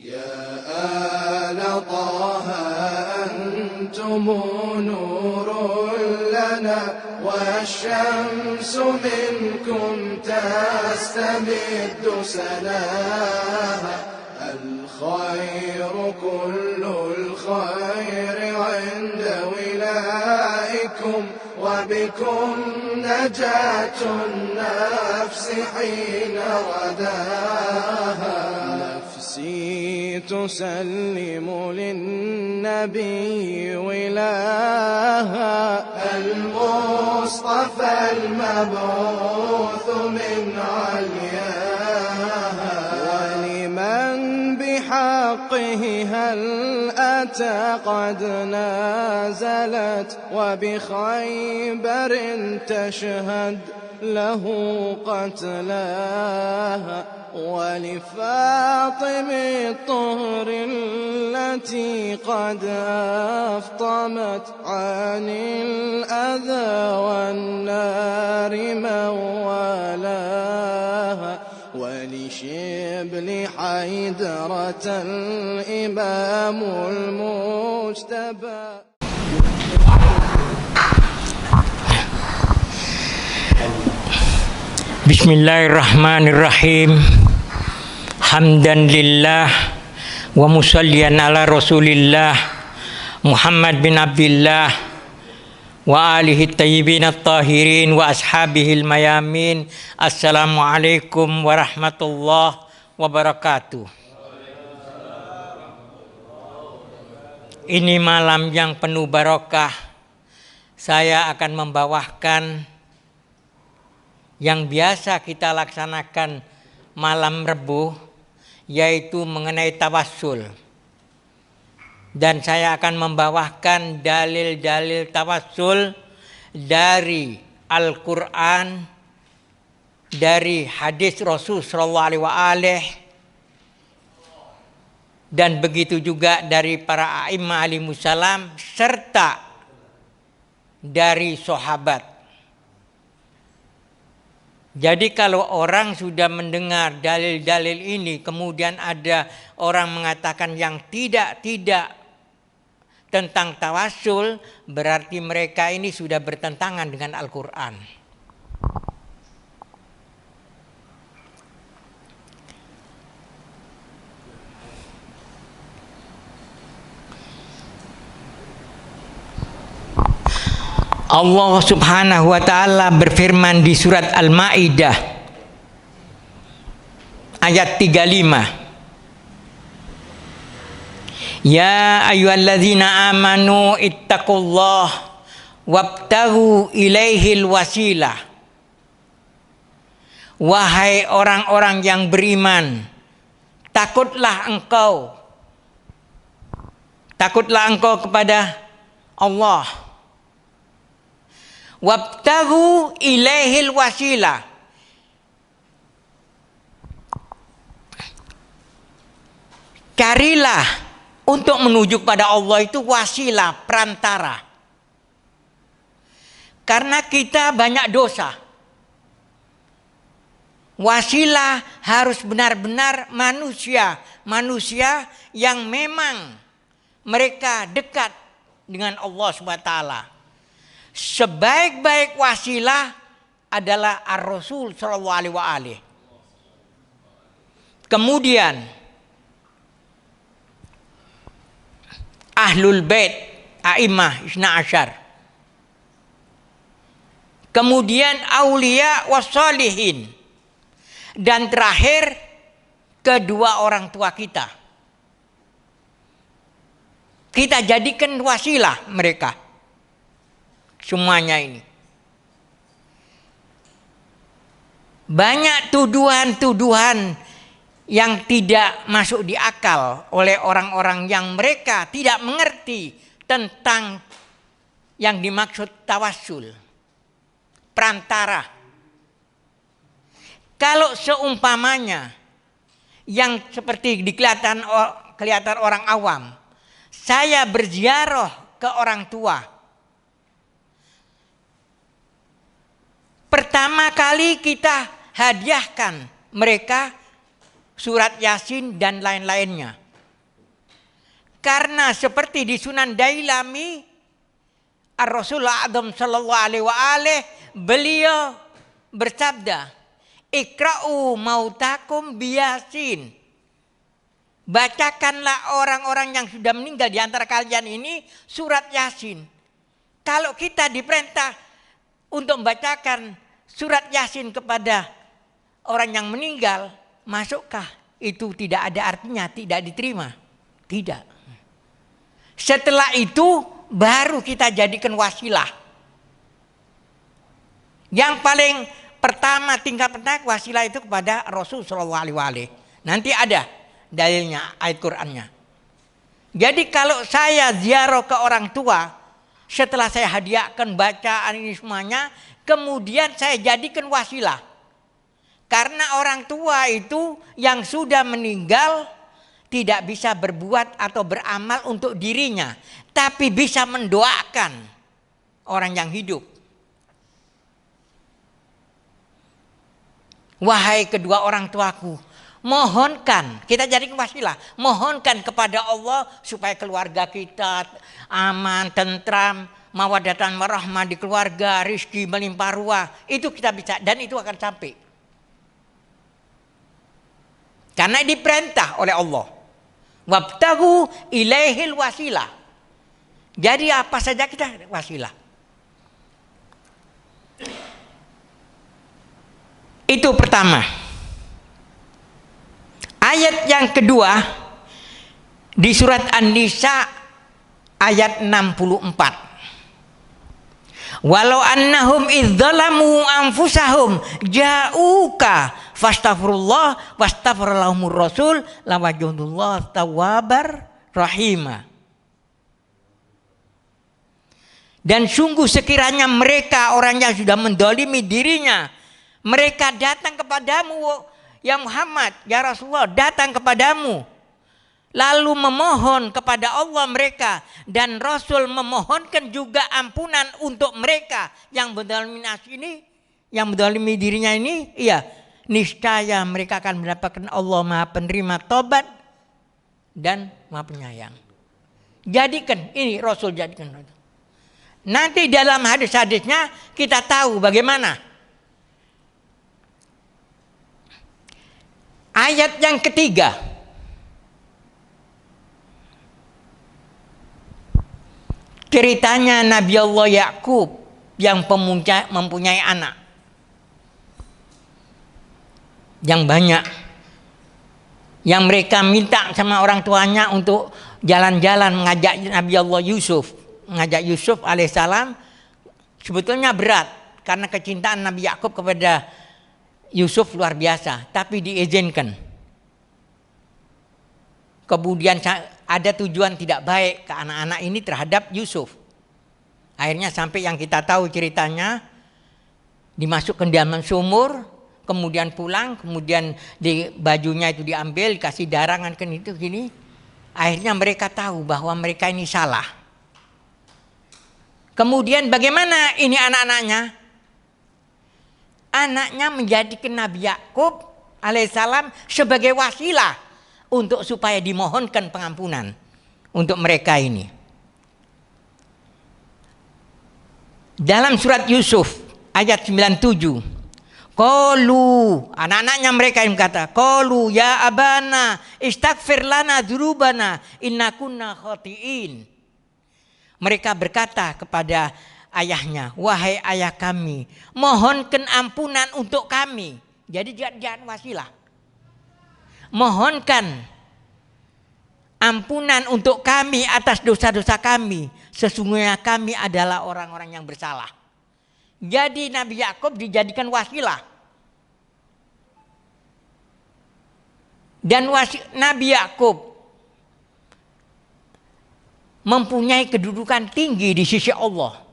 يا آل طه أنتم نور لنا والشمس منكم تستمد سناها الخير كل الخير عند ولائكم وبكم نجاة النفس حين رداها نفسي تسلم للنبي ولاها المصطفى المبعوث من علياها ولمن بحقه هل أتى قد نازلت وبخيبر تشهد له قتلاها ولفاطم الطهر التي قد أفطمت عن الأذى والنار موالاها ولشبل حيدرة الإمام المجتبى. Bismillahirrahmanirrahim. Hamdan lillah wa musalliyan ala Rasulillah Muhammad bin Abdullah wa alihi tayyibin at-tahirin wa ashabihil mayamin. Assalamualaikum warahmatullahi wabarakatuh. Ini malam yang penuh barokah. Saya akan membawakan yang biasa kita laksanakan malam Rebu, yaitu mengenai tawassul. Dan saya akan membawakan dalil-dalil tawassul dari Al-Quran, dari hadis Rasul sallallahu alaihi dan begitu juga dari para a'imah alaihimussalam serta dari sahabat. Jadi kalau orang sudah mendengar dalil-dalil ini, kemudian ada orang mengatakan yang tidak tentang tawassul, berarti mereka ini sudah bertentangan dengan Al-Quran. Allah subhanahu wa ta'ala berfirman di surat Al-Ma'idah ayat 35. Ya ayyuhalladzina amanu ittaqullah wabtaghu ilaihil wasilah. Wahai orang-orang yang beriman, takutlah engkau kepada Allah. Wabtaghu ilaihil wasilah. Carilah untuk menuju kepada Allah itu wasilah, perantara. Karena kita banyak dosa. Wasilah harus benar-benar manusia yang memang mereka dekat dengan Allah Subhanahu wa taala. Sebaik-baik wasilah adalah Ar-Rasul sallallahu alaihi. Kemudian Ahlul Bait, A'immah Isna Asyar. Kemudian Aulia wassalihin. Dan terakhir kedua orang tua kita. Kita jadikan wasilah mereka. Semuanya ini. Banyak tuduhan-tuduhan yang tidak masuk di akal oleh orang-orang yang mereka tidak mengerti tentang yang dimaksud tawassul, perantara. Kalau seumpamanya yang seperti kelihatan orang awam, saya berziarah ke orang tua. Pertama kali kita hadiahkan mereka surat Yasin dan lain-lainnya. karena seperti di Sunan Dailami, Ar-Rasulullah Adam sallallahu alaihi wa alihi, beliau bersabda, "Iqra'u mautakum biyasin." Bacakanlah orang-orang yang sudah meninggal di antara kalian ini surat Yasin. Kalau kita diperintah untuk membacakan surat Yasin kepada orang yang meninggal, masukkah itu tidak ada artinya, tidak diterima? Tidak. Setelah itu baru kita jadikan wasilah. Yang paling pertama, tingkat pertama wasilah itu kepada Rasul sallallahu alaihi wasallam. Nanti ada dalilnya, ayat Qur'annya. Jadi kalau saya ziarah ke orang tua, setelah saya hadiahkan bacaan ini semuanya, kemudian saya jadikan wasilah. Karena orang tua itu yang sudah meninggal tidak bisa berbuat atau beramal untuk dirinya, tapi bisa mendoakan orang yang hidup. Wahai kedua orang tuaku, mohonkan, kita jadi wasilah, mohonkan kepada Allah supaya keluarga kita aman, tentram, mawaddatan warahmah di keluarga, rizki melimpah ruah. Itu kita bisa, dan itu akan sampai. Karena diperintah oleh Allah. Wabtagu ilaihil wasilah. Jadi apa saja kita wasilah. Itu pertama. Ayat yang kedua di surat An-Nisa ayat 64. Walau annahum idzalamu anfusahum ja'uka fastaghfirullah wastaghfirlahumur rasul lawajadullah tawwabar rahima. Dan sungguh sekiranya mereka orang yang sudah mendolimi dirinya, mereka datang kepadamu ya Muhammad, ya Rasulullah, datang kepadamu lalu memohon kepada Allah mereka, dan Rasul memohonkan juga ampunan untuk mereka yang mendolimi ini, yang mendolimi dirinya ini, iya, niscaya mereka akan mendapatkan Allah Maha Penerima Tobat dan Maha Penyayang. Jadikan ini Rasul, jadikan. Nanti dalam hadis-hadisnya kita tahu bagaimana. Ayat yang ketiga. Ceritanya Nabi Allah Yakub yang mempunyai anak yang banyak, yang mereka minta sama orang tuanya untuk jalan-jalan mengajak Nabi Allah Yusuf, mengajak Yusuf alaihissalam. Sebetulnya berat karena kecintaan Nabi Yakub kepada Yusuf luar biasa, tapi diizinkan. Kemudian ada tujuan tidak baik ke anak-anak ini terhadap Yusuf. Akhirnya sampai yang kita tahu ceritanya, dimasukkan di dalam sumur, kemudian pulang, kemudian di bajunya itu diambil, dikasih darangan kan itu gini. Akhirnya mereka tahu bahwa mereka ini salah. Kemudian bagaimana ini anak-anaknya? Anaknya menjadikan Nabi Yakub alaihissalam sebagai wasilah untuk supaya dimohonkan pengampunan untuk mereka ini. Dalam surat Yusuf ayat 97, qalu, anak-anaknya mereka yang kata, qalu ya abana istaghfir lana dzunubana inna kunna khati'in. Mereka berkata kepada ayahnya, wahai ayah kami, mohonkan ampunan untuk kami. Jadi jangan wasilah. Mohonkan ampunan untuk kami atas dosa-dosa kami. Sesungguhnya kami adalah orang-orang yang bersalah. Jadi Nabi Yakub dijadikan wasilah. Dan Nabi Yakub mempunyai kedudukan tinggi di sisi Allah.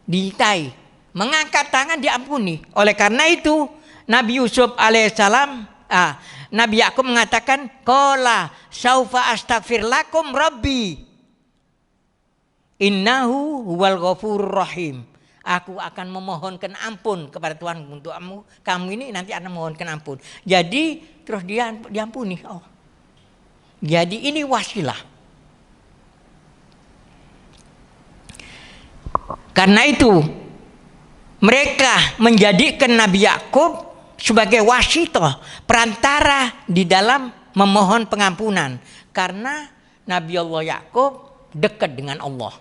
Dicintai, mengangkat tangan diampuni. Oleh karena itu Nabi Yusuf alaihissalam, Nabi Yakub mengatakan, qala saufa astaghfir lakum rabbi innahu huwal ghafurur rahim. Aku akan memohonkan ampun kepada Tuhan untuk kamu ini nanti akan memohonkan ampun. Jadi terus dia diampuni. Oh. Jadi ini wasilah. Karena itu mereka menjadikan Nabi Yakub sebagai wasithah, perantara di dalam memohon pengampunan. Karena Nabi Allah Yakub dekat dengan Allah,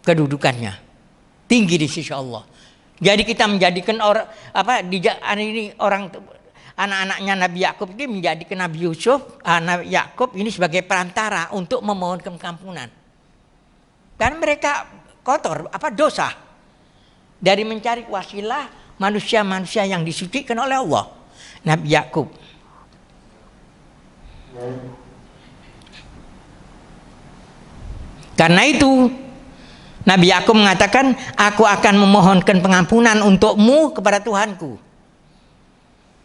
kedudukannya tinggi di sisi Allah. Jadi kita menjadikan orang anak-anaknya Nabi Yakub ini menjadikan Nabi Nabi Yakub ini sebagai perantara untuk memohonkan pengampunan. Karena mereka kotor, dosa, dari mencari wasilah manusia-manusia yang disucikan oleh Allah. Nabi Yakub. Karena itu Nabi Yakub mengatakan, aku akan memohonkan pengampunan untukmu kepada Tuhanku.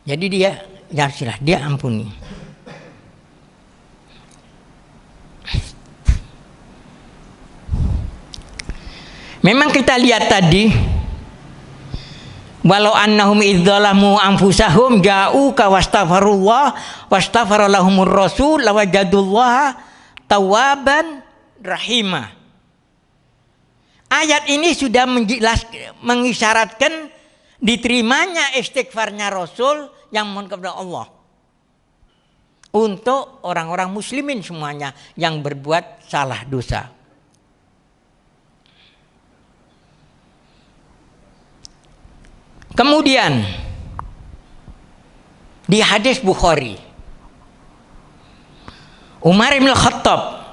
Jadi dia, ya silah, dia ampuni. Memang kita lihat tadi, walau annahum idzalamu anfusahum ja'uka wastaghfirullah wastaghfara lahumur rasul lawajadullaha tawwaban rahimah. Ayat ini sudah mengisyaratkan diterimanya istighfarnya Rasul yang mohon kepada Allah untuk orang-orang muslimin semuanya yang berbuat salah dosa. Kemudian di hadis Bukhari, Umar bin Khattab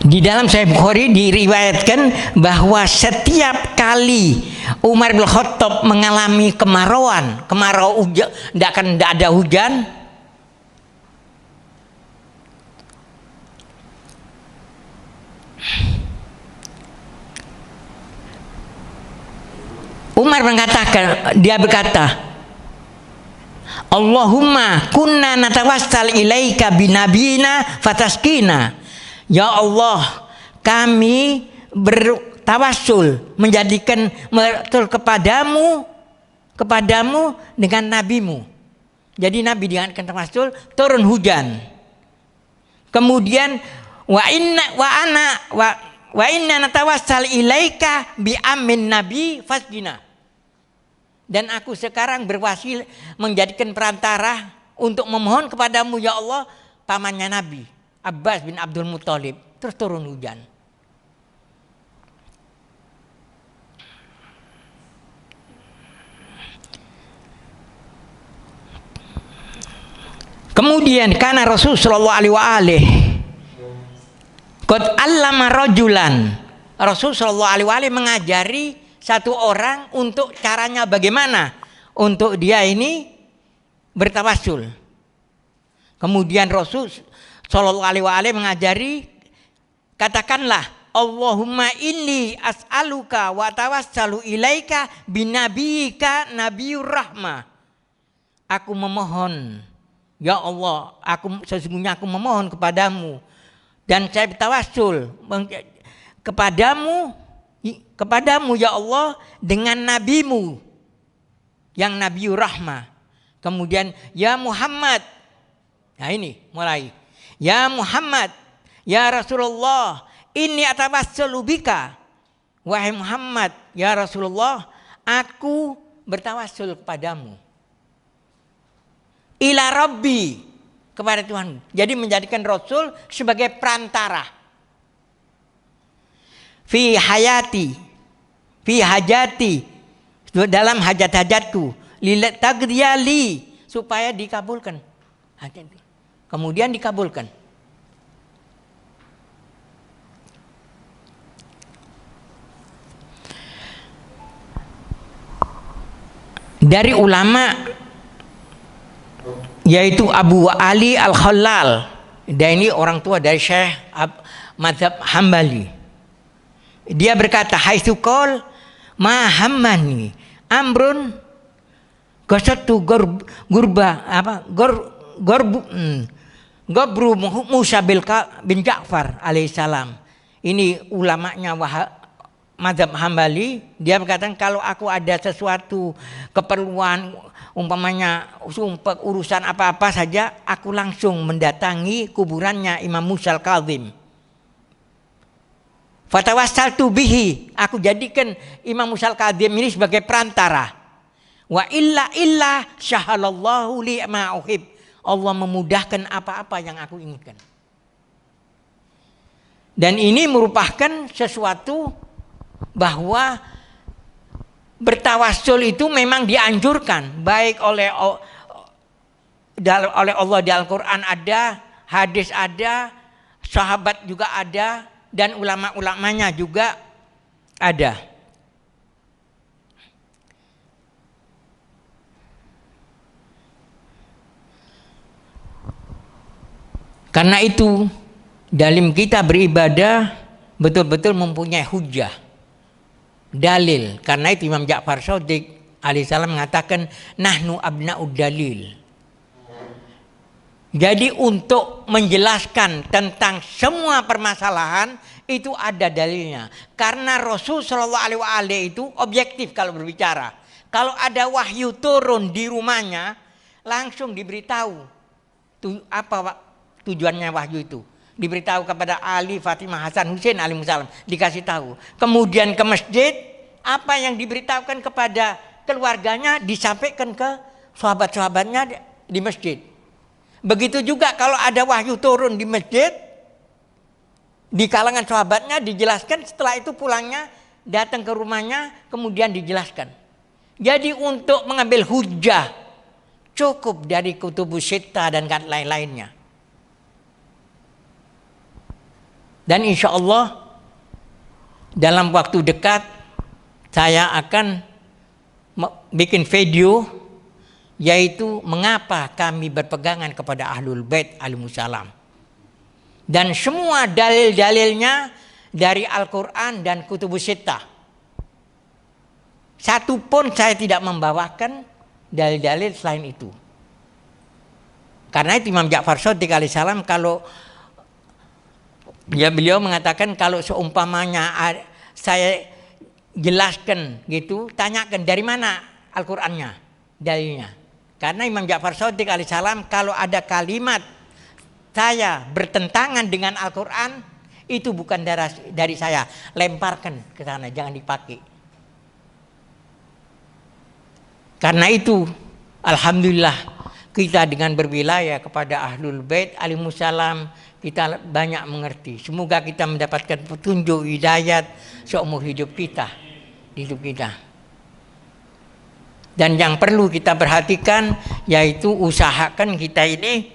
di dalam Sahih Bukhari diriwayatkan bahwa setiap kali Umar bin Khattab mengalami kemarau tidak ada hujan, Umar dia berkata, Allahumma kunna natawassal ilaika binabina fataskina. Ya Allah, kami bertawassul, menjadikan kepadamu dengan nabimu. Jadi Nabi dengan tawassul turun hujan. Kemudian wa inna natawassal ilaika bi amin nabi fasjina. Dan aku sekarang berwasil menjadikan perantara untuk memohon kepadamu ya Allah, pamannya Nabi Abbas bin Abdul Muthalib. Terus turun hujan. Kemudian karena Rasul sallallahu alaihi wasallam qad allama rajulan, Rasul sallallahu alaihi wasallam mengajari satu orang untuk caranya bagaimana untuk dia ini bertawassul. Kemudian Rasul sallallahu alaihi wasallam mengajari, katakanlah Allahumma inni as'aluka wa tawassalu ilaika binabiyika nabiyur rahmah. Aku memohon, ya Allah, sesungguhnya aku memohon kepadamu dan saya bertawassul kepadamu ya Allah dengan nabimu yang nabiyur rahmah. Kemudian ya Muhammad. Nah ini mulai. Ya Muhammad, ya Rasulullah, inni atawassalu bika. Wahai Muhammad, ya Rasulullah, aku bertawassul kepadamu. Ila Rabbi, kepada Tuhan. Jadi menjadikan Rasul sebagai perantara. Fi hayati, fi hajati, dalam hajat-hajatku. Lilat tagdiyali, supaya dikabulkan. Kemudian dikabulkan. Dari ulama yaitu Abu Ali Al-Khallal, dan ini orang tua dari Syekh Mazhab Hambali. Dia berkata, haitsu qol ma hammani amrun qasatu Gobru Musa bin Ja'far alaihissalam. Ini ulamanya mazhab Hambali, dia berkata kalau aku ada sesuatu keperluan, umpamanya urusan apa-apa saja, aku langsung mendatangi kuburannya Imam Musa al-Kadzim. Fatawassaltu bihi, aku jadikan Imam Musa al-Kadzim ini sebagai perantara. Wa illa syahalallahu li ma uhib. Allah memudahkan apa-apa yang aku inginkan. Dan ini merupakan sesuatu bahwa bertawassul itu memang dianjurkan, baik oleh Allah di Al-Quran ada, hadis ada, sahabat juga ada, dan ulama-ulamanya juga ada. Karena itu dalam kita beribadah betul-betul mempunyai hujah, dalil. Karena itu Imam Ja'far Shadiq alaihissalam mengatakan nahnu abna'ud dalil. Jadi untuk menjelaskan tentang semua permasalahan itu ada dalilnya. Karena Rasul Shallallahu Alaihi Wasallam itu objektif kalau berbicara. Kalau ada wahyu turun di rumahnya langsung diberitahu apa tujuannya wahyu itu. Diberitahu kepada Ali, Fatimah, Hasan, Husain alaihissalam, dikasih tahu. Kemudian ke masjid, apa yang diberitahukan kepada keluarganya disampaikan ke sahabat-sahabatnya di masjid. Begitu juga kalau ada wahyu turun di masjid, di kalangan sahabatnya dijelaskan, setelah itu pulangnya datang ke rumahnya kemudian dijelaskan. Jadi untuk mengambil hujah cukup dari kutubus sittah dan lain-lainnya. Dan insya Allah dalam waktu dekat saya akan bikin video, yaitu mengapa kami berpegangan kepada Ahlul Bait alaihissalam. Dan semua dalil-dalilnya dari Al-Quran dan kutubus sittah. Satu pun saya tidak membawakan dalil-dalil selain itu. Karena itu Imam Ja'far Shadiq alaihissalam kalau beliau mengatakan kalau seumpamanya saya jelaskan gitu, tanyakan dari mana Al-Qur'annya, dalilnya. Karena Imam Ja'far Shadiq alaihissalam kalau ada kalimat saya bertentangan dengan Al-Qur'an, itu bukan dari saya, lemparkan ke sana, jangan dipakai. Karena itu alhamdulillah kita dengan berwilayah kepada Ahlul Bait alaihissalam kita banyak mengerti. Semoga kita mendapatkan petunjuk hidayat seumur hidup kita, di hidup kita. Dan yang perlu kita perhatikan yaitu usahakan kita ini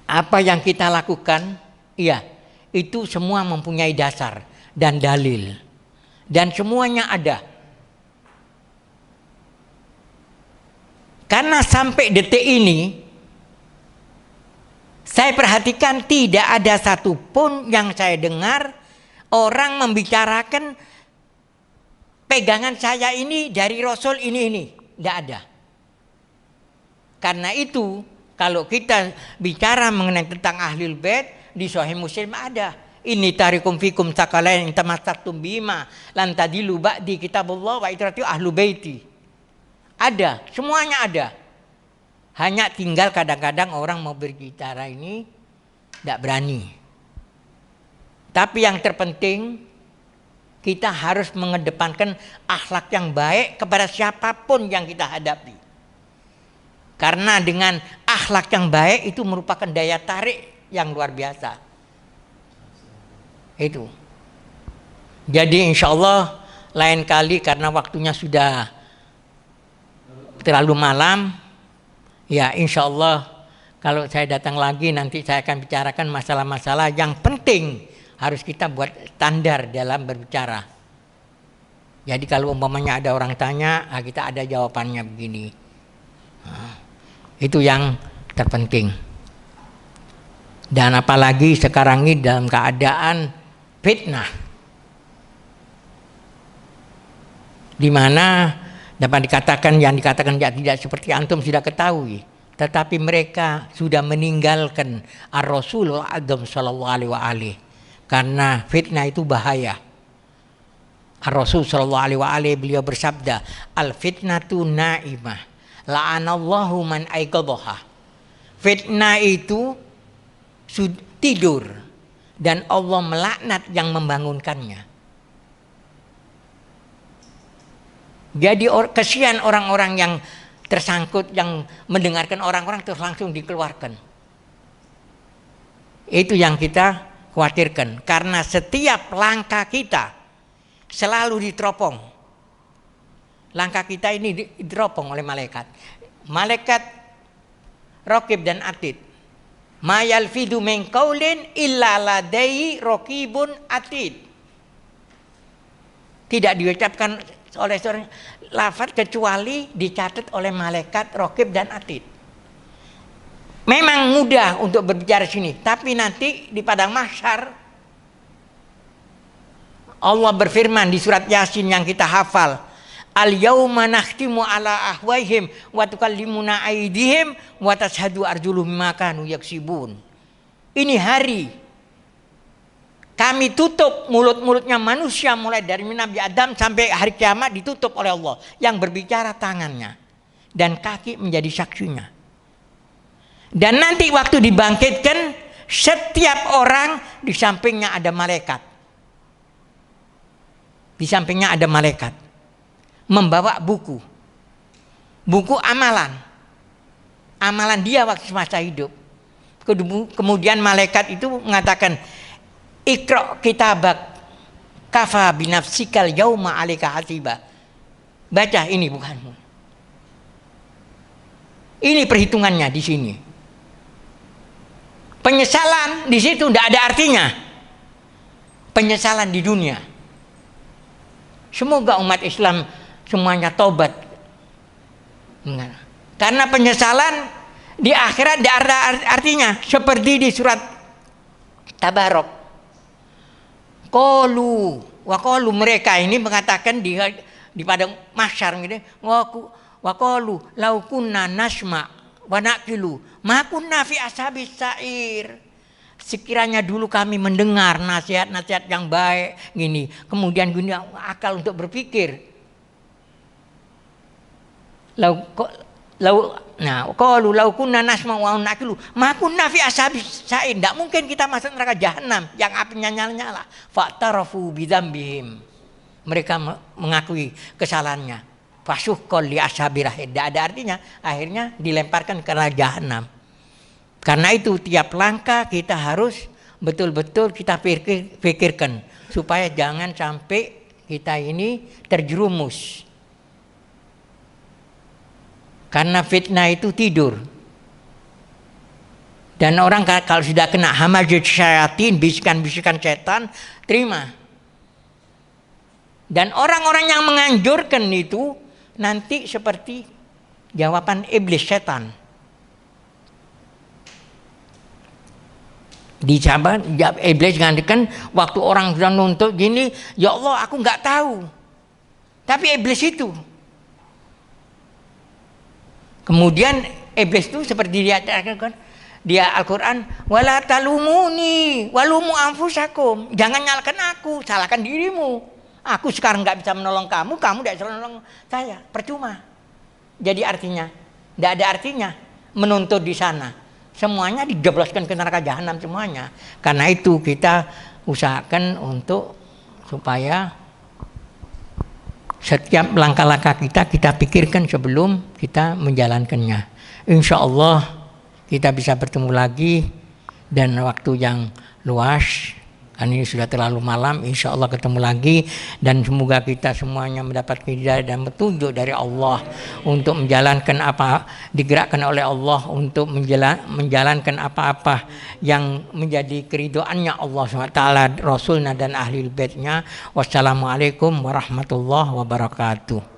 apa yang kita lakukan, iya, itu semua mempunyai dasar dan dalil. Dan semuanya ada. Karena sampai detik ini saya perhatikan tidak ada satupun yang saya dengar orang membicarakan pegangan saya ini dari Rasul ini. Tidak ada. Karena itu kalau kita bicara mengenai tentang Ahlul Bait di Sahih Muslim ada. Ini tarikum fikum sakalain tamassaktum bima lan tadilu ba'di kitabullah wa itrati ahlu baiti. Ada, semuanya ada. Hanya tinggal kadang-kadang orang mau berbicara ini tidak berani. Tapi yang terpenting kita harus mengedepankan akhlak yang baik kepada siapapun yang kita hadapi. Karena dengan akhlak yang baik itu merupakan daya tarik yang luar biasa. Itu. Jadi insya Allah lain kali karena waktunya sudah terlalu malam. Ya insya Allah kalau saya datang lagi nanti saya akan bicarakan masalah-masalah yang penting harus kita buat standar dalam berbicara. Jadi kalau umpamanya ada orang tanya, kita ada jawabannya begini. Itu yang terpenting. Dan apalagi sekarang ini dalam keadaan fitnah, di mana dapat dikatakan yang dikatakan tidak seperti antum sudah ketahui, tetapi mereka sudah meninggalkan Ar-Rasulullah Adam sallallahu alaihi wasallam karena fitnah itu bahaya. Rasul sallallahu alaihi beliau bersabda, al fitnatu naimah la'anallahu man aiqadhaha. Fitnah itu tidur dan Allah melaknat yang membangunkannya. Jadi kesian orang-orang yang tersangkut, yang mendengarkan orang-orang terus langsung dikeluarkan. Itu yang kita khawatirkan, karena setiap langkah kita selalu diteropong. Langkah kita ini diteropong oleh malaikat. Malaikat Raqib dan Atid. Ma yalfidu min qaulin illa ladaihi raqibun atid. Tidak diucapkan oleh seorang lafaz kecuali dicatat oleh malaikat Raqib dan Atid. Memang mudah untuk berbicara sini, tapi nanti di padang mahsyar Allah berfirman di surat Yasin yang kita hafal, al yauma nakhtimu ala ahwaihim wa tukallimuna aydihim wa tashhadu arjuluhum bima kanu yaksibun. Ini hari kami tutup mulut-mulutnya manusia mulai dari Nabi Adam sampai hari kiamat, ditutup oleh Allah. Yang berbicara tangannya dan kaki menjadi saksinya. Dan nanti waktu dibangkitkan, setiap orang di sampingnya ada malaikat. Di sampingnya ada malaikat membawa buku amalan dia waktu semasa hidup. Kemudian malaikat itu mengatakan, Iqra kitabak kafa binafsikal yauma 'alaika hasiba. Baca ini bukanmu. Ini perhitungannya di sini. Penyesalan di situ tidak ada artinya. Penyesalan di dunia. Semoga umat Islam semuanya tobat. Karena penyesalan di akhirat tidak ada artinya. Seperti di surat Tabarok. Qalu mereka ini mengatakan di padang mahsyar gitu. Wa qalu law kunna nasma wa naqilu ma kunna fi ashabis sa'ir. Sekiranya dulu kami mendengar nasihat-nasihat yang baik gini, kemudian guna akal untuk berpikir. Qalu law kunna nasma wa naqilu ma kunna fi ashabis sa'ir. Tidak mungkin kita masuk neraka jahanam yang apinya nyala-nyala. Fa'tarafu bidzambihim. Mereka mengakui kesalahannya. Fasuhqal li ashabir. Tidak ada artinya, akhirnya dilemparkan ke neraka jahanam. Karena itu tiap langkah kita harus betul-betul kita pikirkan supaya jangan sampai kita ini terjerumus. Karena fitnah itu tidur. Dan orang kalau sudah kena hamazat syayatin, bisikan-bisikan setan, terima. Dan orang-orang yang menganjurkan itu nanti seperti jawaban iblis setan. Dicabar, iblis mengatakan waktu orang sudah nuntut gini, ya Allah aku nggak tahu. Tapi iblis itu. Kemudian iblis itu seperti dia katakan dia Al-Quran, wala talumuni walumu anfusakum. Jangan nyalakan aku, salahkan dirimu. Aku sekarang nggak bisa menolong kamu, kamu tidak bisa menolong saya, percuma. Jadi artinya, tidak ada artinya menuntut di sana. Semuanya dijebloskan ke neraka jahanam semuanya. Karena itu kita usahakan untuk supaya setiap langkah-langkah kita pikirkan sebelum kita menjalankannya. Insya Allah kita bisa bertemu lagi dan waktu yang luas. Kan ini sudah terlalu malam, insya Allah ketemu lagi. Dan semoga kita semuanya mendapat hidayah dan petunjuk dari Allah untuk menjalankan apa digerakkan oleh Allah untuk menjalankan apa-apa yang menjadi keridhaannya Allah SWT, Rasulnya dan Ahlul Baitnya. Wassalamualaikum warahmatullahi wabarakatuh.